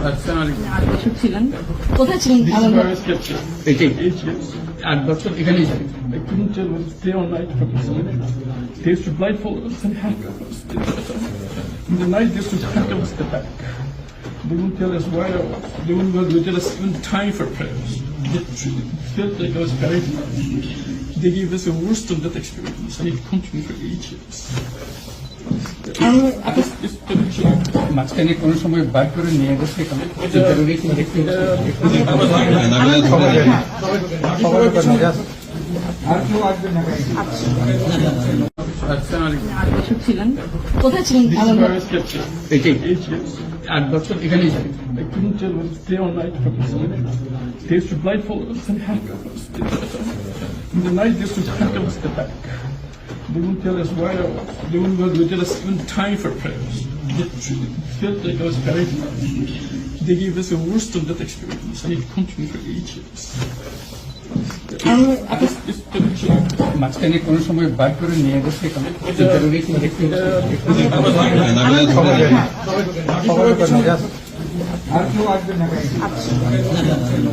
8 বছর ছিলেন, কোথায় ছিলেন? This is where I was captured. 8 years. 8 বছর এখানেই ছিলেন। I couldn't tell whether it's day or night from the sun. They used to blindfold us and handcuff us. In the night, they used to handcuff us at the back. They wouldn't tell us where I was. They wouldn't tell us even time for prayers. It felt like I was buried. They gave us a worst of that experience, and it continued for 8 years. It's মাঝখানে কোনো সময় বার করে নিয়ে গেছে এখানে terrorist দেখতে আট বছর ছিলেন, কোথায় ছিলেন? This is where I was captured. 8 years. 8 বছর এখানেই ছিলেন। I couldn't tell whether it's day or night from the sun. They used to blindfold us and handcuff us. In the night, they used to handcuff us at the back. They wouldn't tell us where I was. They wouldn't tell us even time for prayers. It felt like I was buried. They gave us a worst of that experience, and it continued for 8 years. মাঝখানে কোনো সময় বার করে নিয়ে গেছে এখানে terrorist দেখতে আচ্ছা।